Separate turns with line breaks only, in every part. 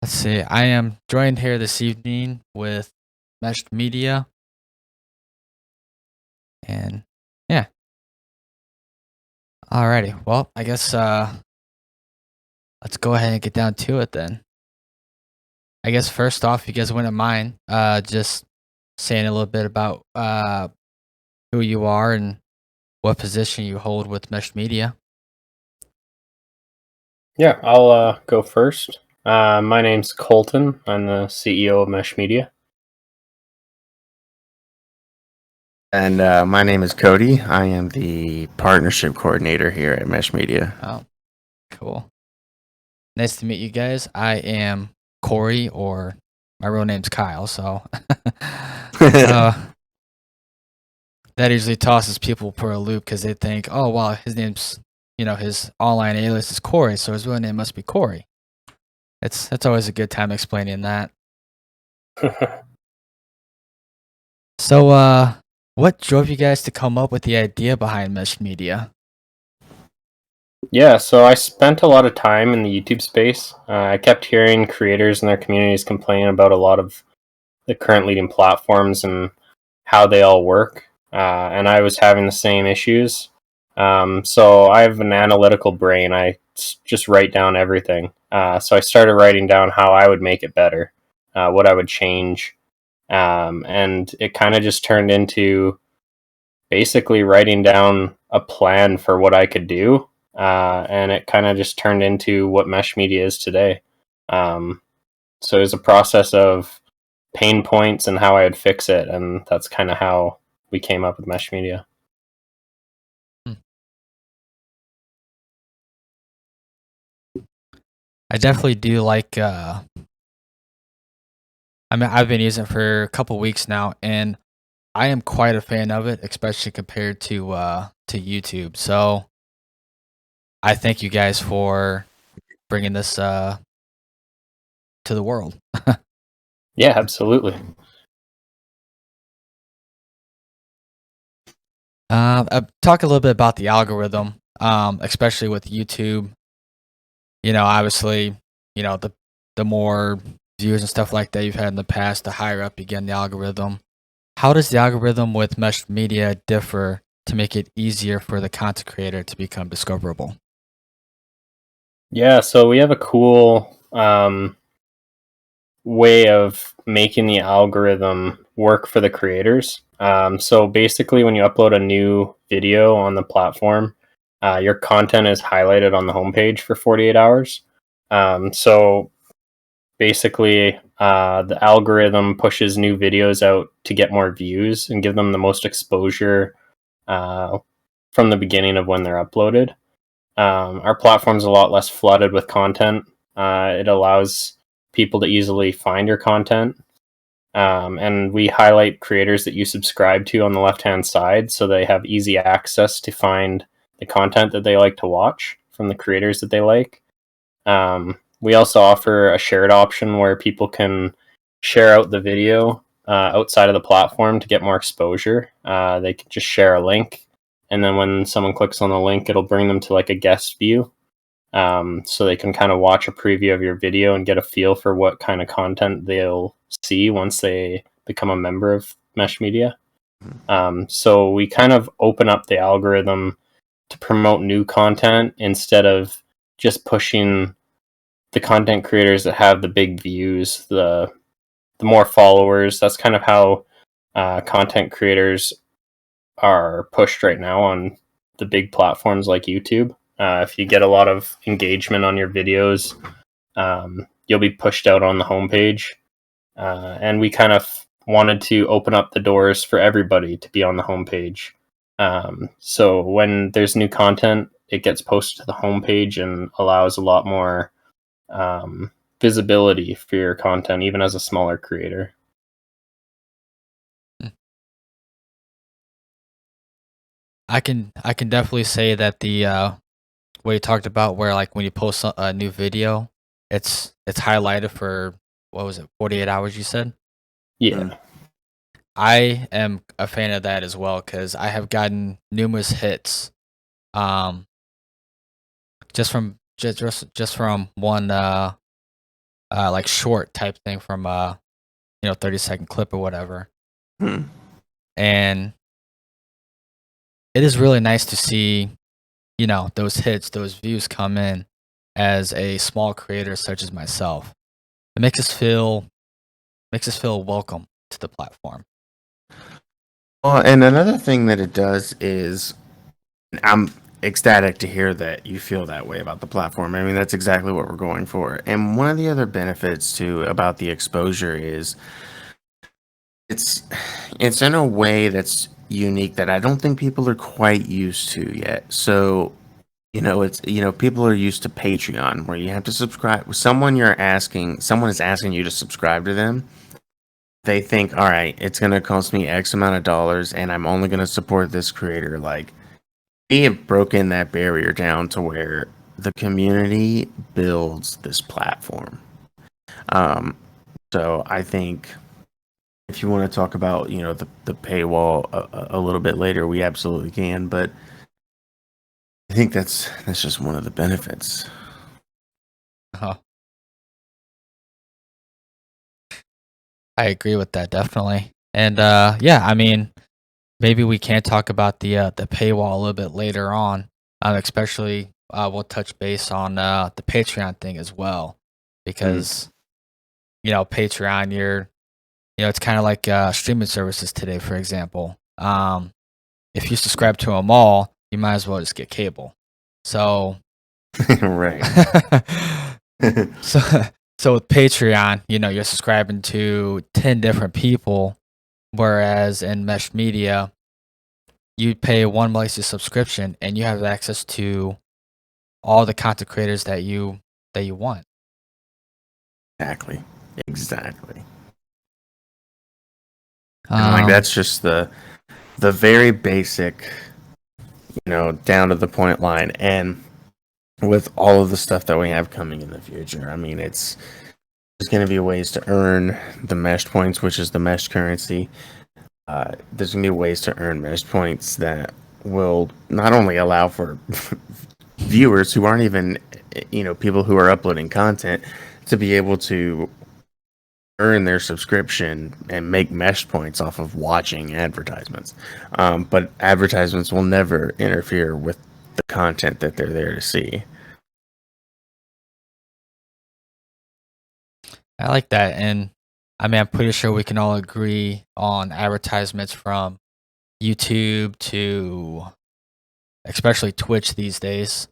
Let's see. I am joined here this evening with Meshed Media, and yeah. Alrighty. Well, I guess let's go ahead and get down to it then. I guess first off, if you guys wouldn't mind, just saying a little bit about who you are and what position you hold with Meshed Media.
Yeah, I'll go first. My name's Colton. I'm the CEO of Mesh Media.
And my name is Cody. I am the partnership coordinator here at Mesh Media.
Oh, cool. Nice to meet you guys. I am Corey, or my real name's Kyle. So that usually tosses people for a loop because they think, oh, wow, his name's, his online alias is Corey, so his real name must be Corey. That's always a good time explaining that. So, what drove you guys to come up with the idea behind Mesh Media?
Yeah, so I spent a lot of time in the YouTube space. I kept hearing creators and their communities complain about a lot of the current leading platforms and how they all work. And I was having the same issues. So I have an analytical brain. I just write down everything. So I started writing down how I would make it better, what I would change. And it kind of just turned into basically writing down a plan for what I could do. And it kind of just turned into what Mesh Media is today. So it was a process of pain points and how I would fix it. And that's kind of how we came up with Mesh Media.
I definitely do like, I've been using it for a couple weeks now, and I am quite a fan of it, especially compared to YouTube. So I thank you guys for bringing this to the world.
Yeah, absolutely.
Talk a little bit about the algorithm, especially with YouTube. Obviously, the more views and stuff like that you've had in the past, the higher up you get in the algorithm. How does the algorithm with Mesh Media differ to make it easier for the content creator to become discoverable?
Yeah, so we have a cool way of making the algorithm work for the creators. So basically, when you upload a new video on the platform, your content is highlighted on the homepage for 48 hours. So basically, the algorithm pushes new videos out to get more views and give them the most exposure from the beginning of when they're uploaded. Our platform's a lot less flooded with content. It allows people to easily find your content. And we highlight creators that you subscribe to on the left-hand side so they have easy access to find the content that they like to watch from the creators that they like. We also offer a shared option where people can share out the video outside of the platform to get more exposure. They can just share a link, and then when someone clicks on the link, it'll bring them to like a guest view. So they can kind of watch a preview of your video and get a feel for what kind of content they'll see once they become a member of Mesh Media. So we kind of open up the algorithm to promote new content instead of just pushing the content creators that have the big views, the more followers. That's kind of how content creators are pushed right now on the big platforms like YouTube. If you get a lot of engagement on your videos, you'll be pushed out on the homepage. And we kind of wanted to open up the doors for everybody to be on the homepage. So when there's new content, it gets posted to the homepage and allows a lot more visibility for your content, even as a smaller creator.
I can definitely say that the what you talked about, where like when you post a new video, it's highlighted for, what was it, 48 hours? You said.
Yeah.
I am a fan of that as well because I have gotten numerous hits, um, just from one like short type thing from 30-second clip or whatever.
Hmm.
And it is really nice to see, those hits, those views come in as a small creator such as myself. It makes us feel welcome to the platform.
Well, and another thing that it does is I'm ecstatic to hear that you feel that way about the platform. I mean, that's exactly what we're going for. And one of the other benefits too about the exposure is it's it's in a way that's unique that I don't think people are quite used to yet. So, it's people are used to Patreon where you have to subscribe. Someone is asking you to subscribe to them. They think, all right, it's gonna cost me X amount of dollars and I'm only gonna support this creator. Like we have broken that barrier down to where the community builds this platform. Um, so I think if you want to talk about, the paywall a little bit later, we absolutely can. But I think that's just one of the benefits.
Uh-huh. I agree with that definitely. And yeah, I mean, maybe we can talk about the paywall a little bit later on. Especially we'll touch base on the Patreon thing as well, because Patreon, it's kind of like streaming services today, for example. If you subscribe to them all, you might as well just get cable. So
Right.
so so with Patreon, you're subscribing to 10 different people, whereas in Mesh Media, you pay one monthly subscription and you have access to all the content creators that you want.
Exactly. And like
Um,
that's just the very basic, down to the point line. And with all of the stuff that we have coming in the future, I mean, there's going to be ways to earn the mesh points, which is the mesh currency. There's going to be ways to earn mesh points that will not only allow for viewers who aren't even, people who are uploading content to be able to earn their subscription and make mesh points off of watching advertisements. But advertisements will never interfere with the content that they're there to see.
I like that, and I mean, I'm pretty sure we can all agree on advertisements from YouTube to especially Twitch these days.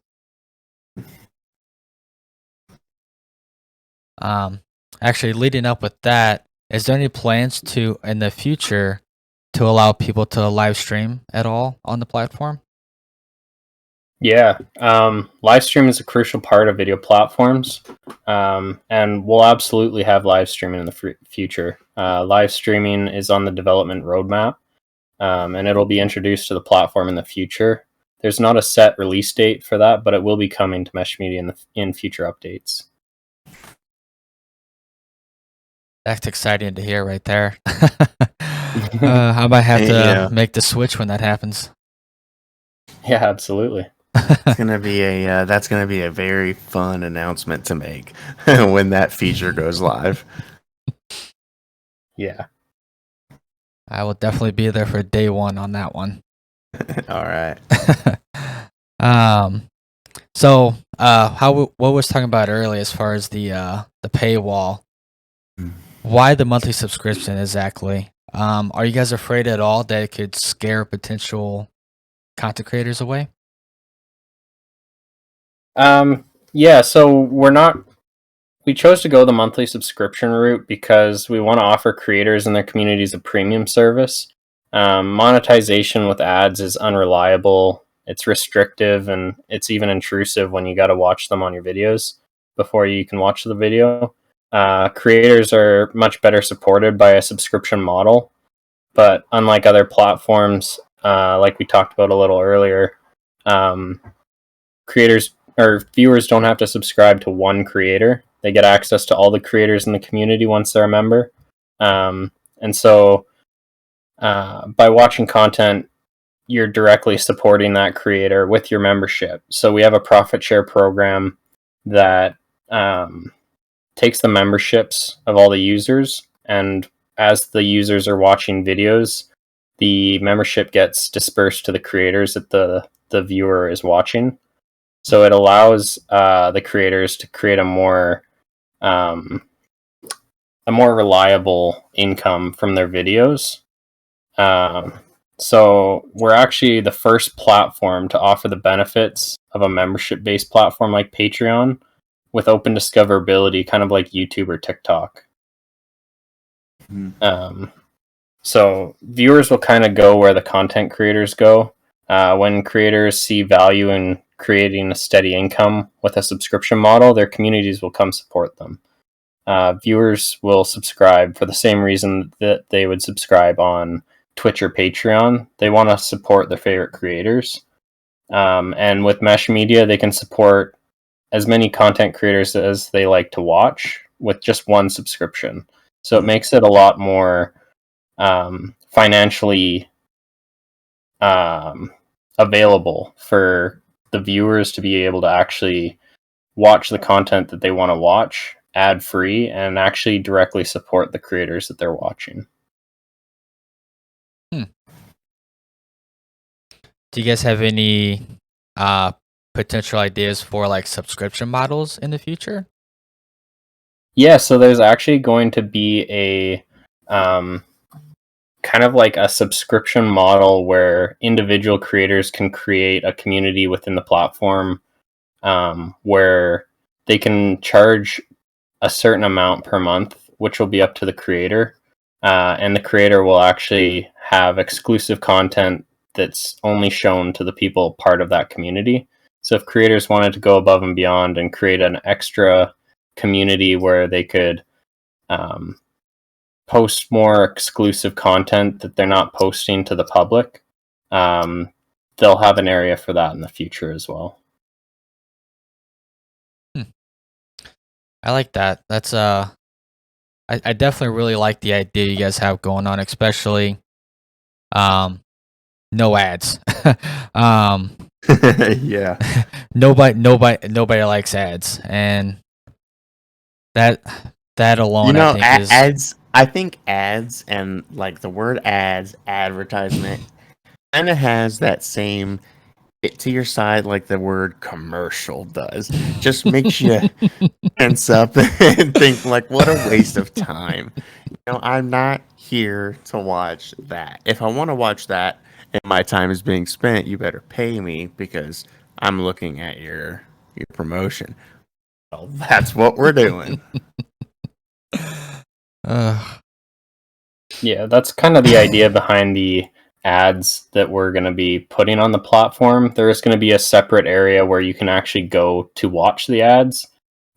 Um, Actually, leading up with that, is there any plans to in the future to allow people to live stream at all on the platform?
Yeah, live stream is a crucial part of video platforms, and we'll absolutely have live streaming in the future. Live streaming is on the development roadmap, and it'll be introduced to the platform in the future. There's not a set release date for that, but it will be coming to Mesh Media in future updates.
That's exciting to hear right there. I might have to make the switch when that happens.
Yeah, absolutely.
It's gonna be that's gonna be a very fun announcement to make when that feature goes live.
Yeah.
I will definitely be there for day one on that one.
All right.
So what we was talking about earlier as far as the paywall, why the monthly subscription exactly? Are you guys afraid at all that it could scare potential content creators away?
Yeah, so we chose to go the monthly subscription route because we want to offer creators and their communities a premium service. Monetization with ads is unreliable, it's restrictive, and it's even intrusive when you got to watch them on your videos before you can watch the video. Creators are much better supported by a subscription model, but unlike other platforms, like we talked about a little earlier, creators or viewers don't have to subscribe to one creator. They get access to all the creators in the community once they're a member. And so by watching content, you're directly supporting that creator with your membership. So we have a profit share program that takes the memberships of all the users, and as the users are watching videos, the membership gets dispersed to the creators that the viewer is watching. So it allows the creators to create a more reliable income from their videos. So we're actually the first platform to offer the benefits of a membership-based platform like Patreon with open discoverability, kind of like YouTube or TikTok. So viewers will kind of go where the content creators go. When creators see value in creating a steady income with a subscription model, their communities will come support them. Viewers will subscribe for the same reason that they would subscribe on Twitch or Patreon. They want to support their favorite creators. And with Mesh Media, they can support as many content creators as they like to watch with just one subscription. So it makes it a lot more financially available for the viewers to be able to actually watch the content that they want to watch ad free and actually directly support the creators that they're watching.
Do you guys have any potential ideas for like subscription models in the future?
Yeah, so there's actually going to be a kind of like a subscription model where individual creators can create a community within the platform where they can charge a certain amount per month, which will be up to the creator. And the creator will actually have exclusive content that's only shown to the people part of that community. So if creators wanted to go above and beyond and create an extra community where they could post more exclusive content that they're not posting to the public, they'll have an area for that in the future as well.
I like that. That's I definitely really like the idea you guys have going on, especially no ads.
Yeah.
Nobody likes ads, and that alone, I think, is
ads. I think ads and like the word ads, advertisement, kind of has that same hit to your side like the word commercial does. Just makes you tense up and think like, what a waste of time. I'm not here to watch that. If I want to watch that and my time is being spent, you better pay me because I'm looking at your promotion. Well, that's what we're doing.
Yeah, that's kind of the idea behind the ads that we're going to be putting on the platform. There is going to be a separate area where you can actually go to watch the ads.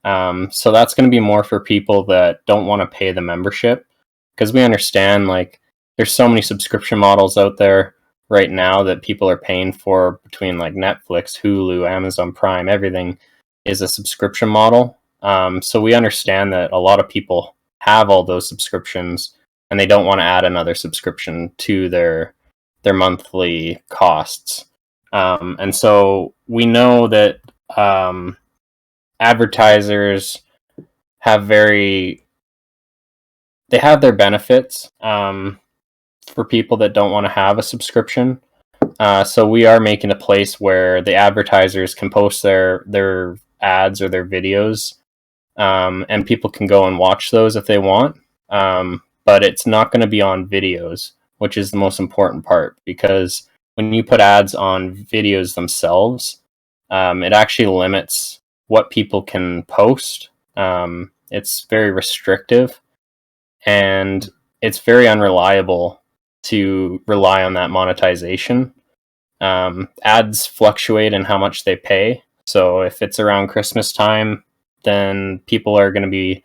So that's going to be more for people that don't want to pay the membership, because we understand like there's so many subscription models out there right now that people are paying for between like Netflix, Hulu, Amazon Prime, everything is a subscription model. So we understand that a lot of people have all those subscriptions and they don't want to add another subscription to their monthly costs. And so we know that advertisers have they have their benefits for people that don't want to have a subscription. So we are making a place where the advertisers can post their ads or their videos, and people can go and watch those if they want. But it's not going to be on videos, which is the most important part, because when you put ads on videos themselves, it actually limits what people can post. It's very restrictive, and it's very unreliable to rely on that monetization. Ads fluctuate in how much they pay. So if it's around Christmas time, then people are going to be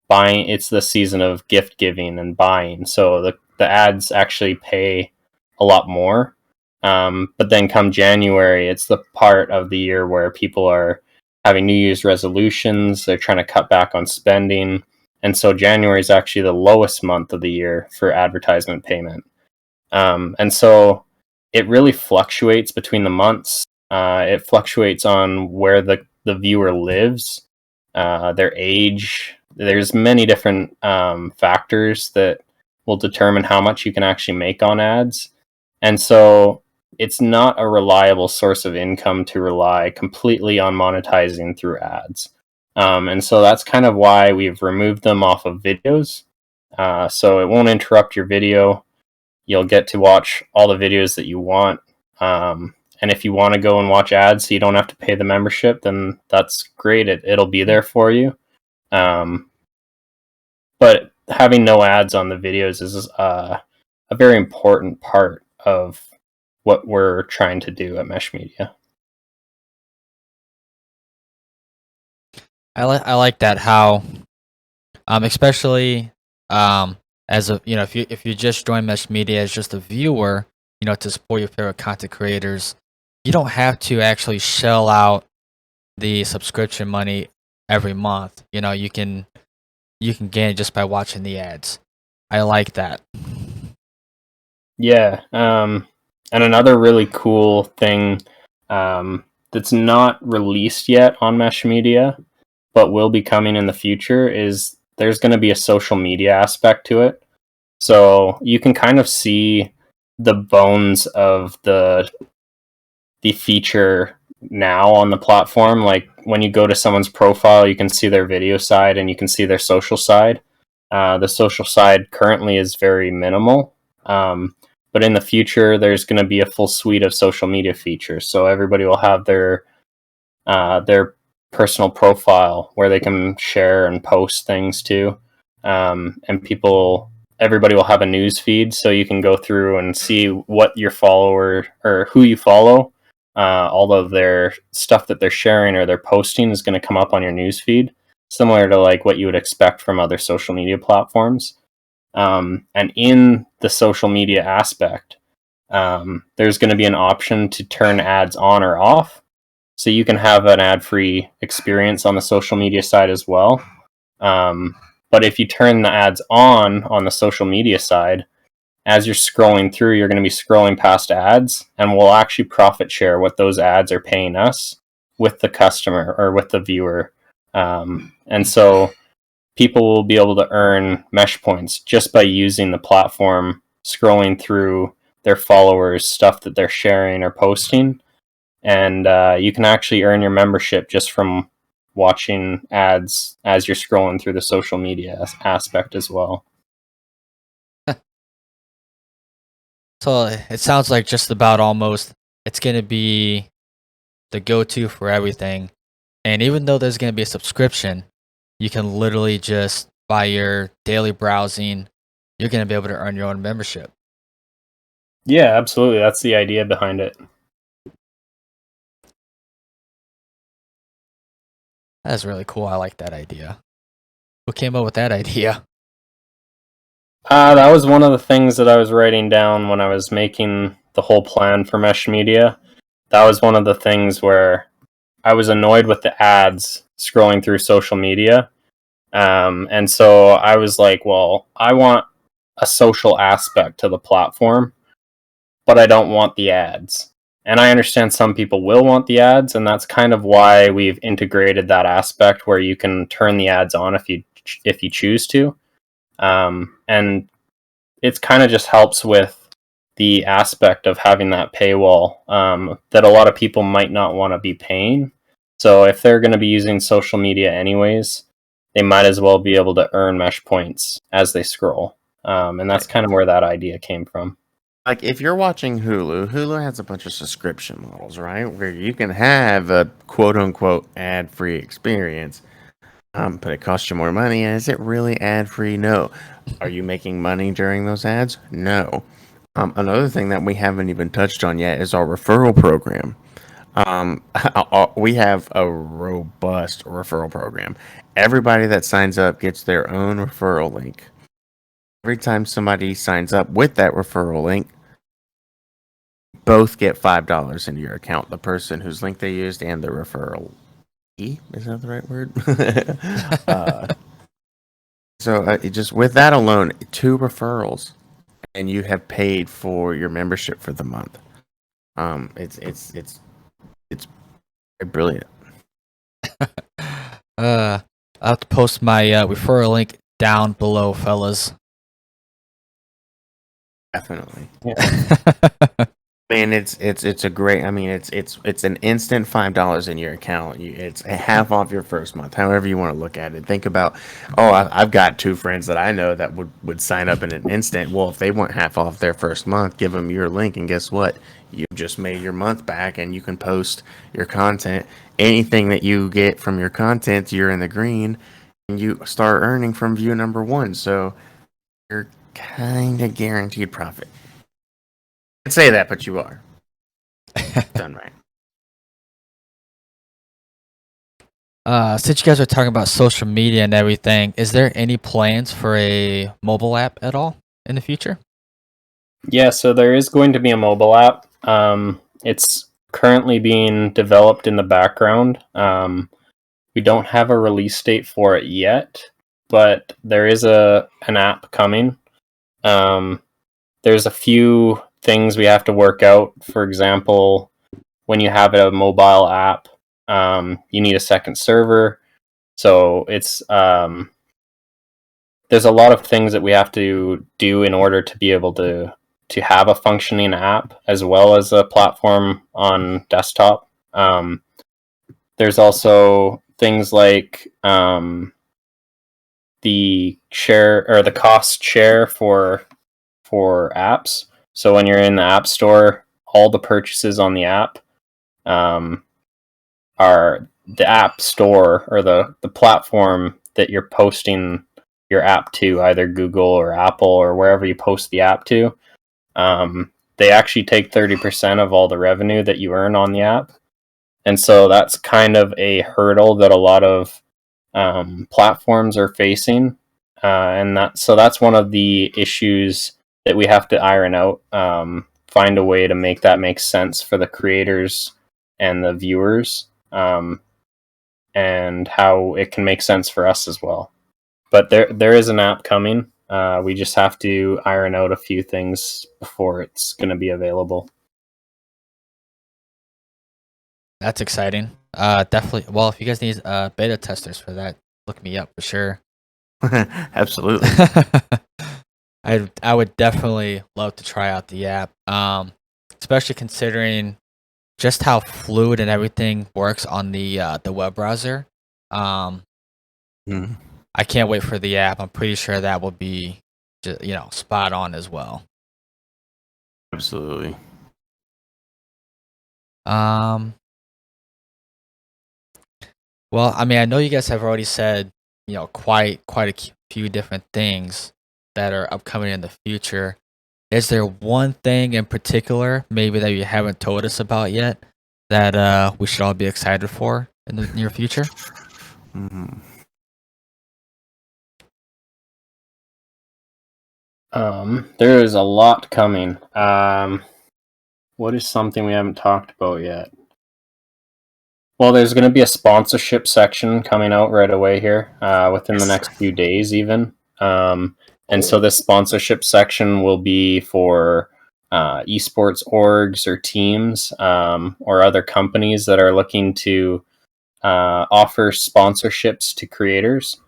buying. It's the season of gift giving and buying. So the ads actually pay a lot more. But then come January, it's the part of the year where people are having New Year's resolutions. They're trying to cut back on spending. And so January is actually the lowest month of the year for advertisement payment. And so it really fluctuates between the months. It fluctuates on where the viewer lives, their age, there's many different factors that will determine how much you can actually make on ads. And so it's not a reliable source of income to rely completely on monetizing through ads. And so that's kind of why we've removed them off of videos. So it won't interrupt your video. You'll get to watch all the videos that you want. And if you want to go and watch ads so you don't have to pay the membership, then that's great. It'll be there for you. But having no ads on the videos is a very important part of what we're trying to do at Mesh Media.
I like that, how especially as a, if you just join Mesh Media as just a viewer, to support your favorite content creators, you don't have to actually shell out the subscription money every month. You can gain it just by watching the ads. I like that.
Yeah. And another really cool thing that's not released yet on Mesh Media, but will be coming in the future, is there's going to be a social media aspect to it. So you can kind of see the bones of the feature now on the platform. Like when you go to someone's profile, you can see their video side and you can see their social side. The social side currently is very minimal, but in the future, there's going to be a full suite of social media features. So everybody will have their personal profile where they can share and post things to, and everybody will have a news feed, so you can go through and see what your follower or who you follow. All of their stuff that they're sharing or they're posting is going to come up on your news feed, similar to like what you would expect from other social media platforms. And in the social media aspect, there's going to be an option to turn ads on or off. So you can have an ad-free experience on the social media side as well. But if you turn the ads on the social media side, as you're scrolling through, you're going to be scrolling past ads, and we'll actually profit share what those ads are paying us with the customer or with the viewer. And so people will be able to earn mesh points just by using the platform, scrolling through their followers' stuff that they're sharing or posting. And you can actually earn your membership just from watching ads as you're scrolling through the social media aspect as well.
So it sounds like just about almost it's going to be the go-to for everything. And even though there's going to be a subscription, you can literally just, by your daily browsing, you're going to be able to earn your own membership.
Yeah, absolutely. That's the idea behind it.
That's really cool. I like that idea. Who came up with that idea?
That was one of the things that I was writing down when I was making the whole plan for Mesh Media. That was one of the things where I was annoyed with the ads scrolling through social media. And so I was like, well, I want a social aspect to the platform, but I don't want the ads. And I understand some people will want the ads, and that's kind of why we've integrated that aspect where you can turn the ads on if you choose to. And it kind of just helps with the aspect of having that paywall that a lot of people might not want to be paying. So if they're going to be using social media anyways, they might as well be able to earn mesh points as they scroll. And that's kind of where that idea came from.
Like if you're watching Hulu has a bunch of subscription models, right? Where you can have a quote unquote ad free experience. But it costs you more money. Is it really ad free? No. Are you making money during those ads? No. Another thing that we haven't even touched on yet is our referral program. We have a robust referral program. Everybody that signs up gets their own referral link. Every time somebody signs up with that referral link, both get $5 into your account. The person whose link they used and the referral. Is that the right word? So just with that alone, 2 referrals, and you have paid for your membership for the month. It's brilliant.
I'll have to post my referral link down below, fellas.
Definitely.
Yeah.
Man, it's a great. I mean, it's an instant $5 in your account. It's a half off your first month, however you want to look at it. Think about, I've got two friends that I know that would sign up in an instant. Well, if they want half off their first month, give them your link, and guess what? You just made your month back, and you can post your content. Anything that you get from your content, you're in the green, and you start earning from view number one. So you're kind of guaranteed profit. I'd say that, but you are. Done right.
Since you guys are talking about social media and everything, is there any plans for a mobile app at all in the future?
Yeah, so there is going to be a mobile app. It's currently being developed in the background. We don't have a release date for it yet, but there is an app coming. There's a few things we have to work out. For example, when you have a mobile app, you need a second server. So it's there's a lot of things that we have to do in order to be able to have a functioning app as well as a platform on desktop. There's also things like the share or the cost share for apps. So when you're in the app store, all the purchases on the app are the app store or the platform that you're posting your app to, either Google or Apple or wherever you post the app to. They actually take 30% of all the revenue that you earn on the app. And so that's kind of a hurdle that a lot of platforms are facing. And that's one of the issues that we have to iron out, find a way to make that make sense for the creators and the viewers, and how it can make sense for us as well. But there is an app coming. We just have to iron out a few things before it's going to be available.
That's exciting. Definitely. Well, if you guys need beta testers for that, look me up for sure.
Absolutely.
I would definitely love to try out the app. Especially considering just how fluid and everything works on the web browser.
Mhm.
I can't wait for the app. I'm pretty sure that will be, spot on as well.
Absolutely.
Well, I mean, I know you guys have already said, quite a few different things that are upcoming in the future. Is there one thing in particular, maybe that you haven't told us about yet, that we should all be excited for in the near future?
Mhm.
There is a lot coming. What is something we haven't talked about yet? Well, there's going to be a sponsorship section coming out right away here, within the next few days, even. And so this sponsorship section will be for esports orgs or teams, or other companies that are looking to offer sponsorships to creators.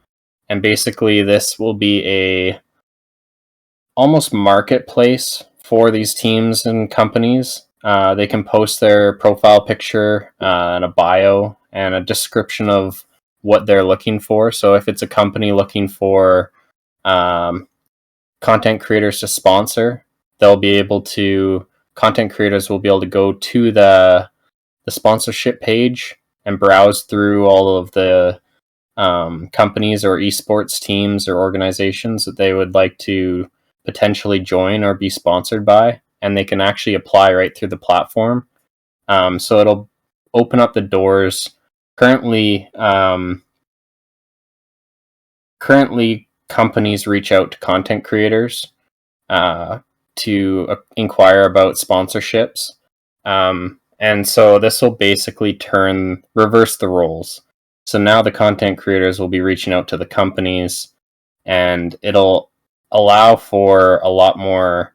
And basically, this will be a almost marketplace for these teams and companies. They can post their profile picture and a bio and a description of what they're looking for. So if it's a company looking for content creators to sponsor, content creators will be able to go to the sponsorship page and browse through all of the companies or esports teams or organizations that they would like to potentially join or be sponsored by, and they can actually apply right through the platform. So it'll open up the doors. Currently, companies reach out to content creators to inquire about sponsorships. And so this will basically reverse the roles. So now the content creators will be reaching out to the companies, and it'll allow for a lot more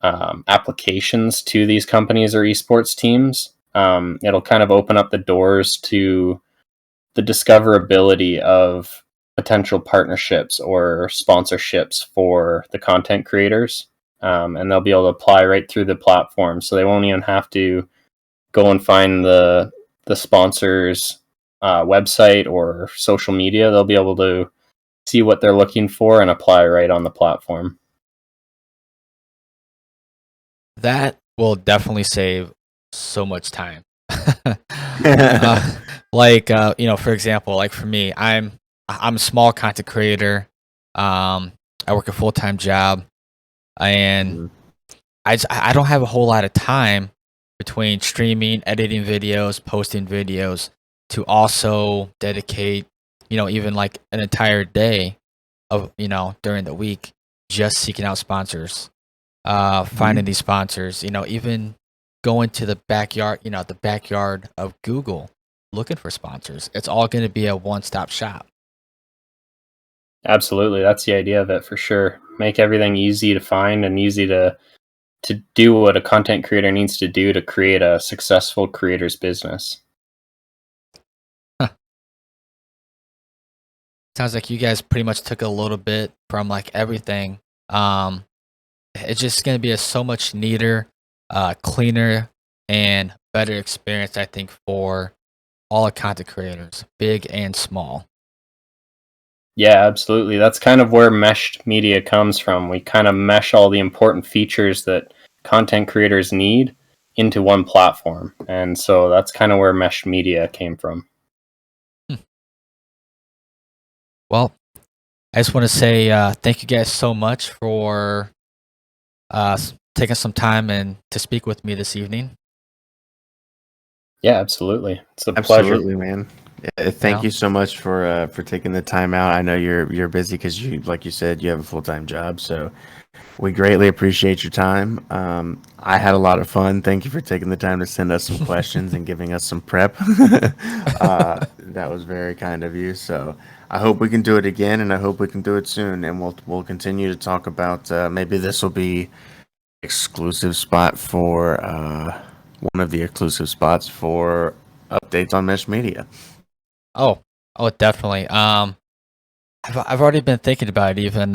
applications to these companies or esports teams. It'll kind of open up the doors to the discoverability of potential partnerships or sponsorships for the content creators. And they'll be able to apply right through the platform, so they won't even have to go and find the sponsor's website or social media. They'll be able to see what they're looking for and apply right on the platform.
That will definitely save so much time. For example, like for me, I'm a small content creator. I work a full-time job, and I don't have a whole lot of time between streaming, editing videos, posting videos to also dedicate, even like an entire day of, during the week just seeking out sponsors, finding these sponsors, even going to the backyard of Google looking for sponsors. It's all going to be a one-stop shop.
Absolutely. That's the idea of it for sure. Make everything easy to find and easy to do what a content creator needs to do to create a successful creator's business.
Sounds like you guys pretty much took a little bit from like everything. It's just going to be a so much neater, cleaner, and better experience, I think, for all content creators, big and small.
Yeah, absolutely. That's kind of where meshed media comes from. We kind of mesh all the important features that content creators need into one platform. And so that's kind of where meshed media came from.
Well, I just want to say thank you guys so much for taking some time and to speak with me this evening.
Yeah, absolutely. It's a pleasure.
Absolutely, man. Yeah, thank you so much for taking the time out. I know you're busy because like you said, you have a full-time job, so we greatly appreciate your time. I had a lot of fun. Thank you for taking the time to send us some questions and giving us some prep. That was very kind of you. So I hope we can do it again, and I hope we can do it soon. And we'll continue to talk about maybe this will be exclusive spot for one of the exclusive spots for updates on Mesh Media.
Oh, definitely. I've already been thinking about it. Even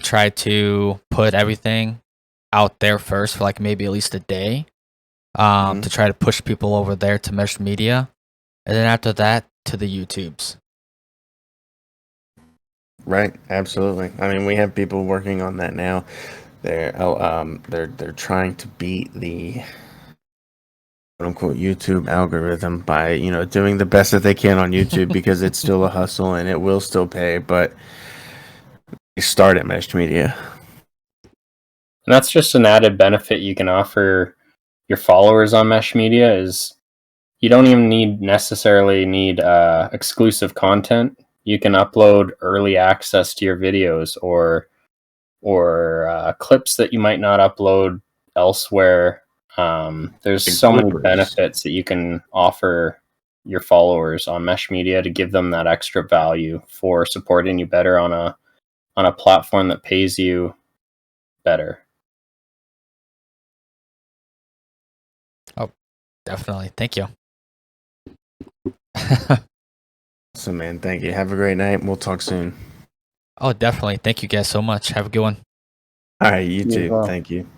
try to put everything out there first for like maybe at least a day, to try to push people over there to Mesh Media, and then after that to the YouTubes.
Right, absolutely. I mean, we have people working on that now. They're trying to beat the quote unquote YouTube algorithm by doing the best that they can on YouTube because it's still a hustle and it will still pay, but you start at Mesh Media.
And that's just an added benefit you can offer your followers on Mesh Media is you don't even necessarily need exclusive content. You can upload early access to your videos or clips that you might not upload elsewhere. There's so many benefits that you can offer your followers on Mesh Media to give them that extra value for supporting you better on a platform that pays you better.
Oh, definitely. Thank you.
So, man, thank you. Have a great night. We'll talk soon.
Oh, definitely. Thank you guys so much. Have a good one.
All right, you too. Well. Thank you.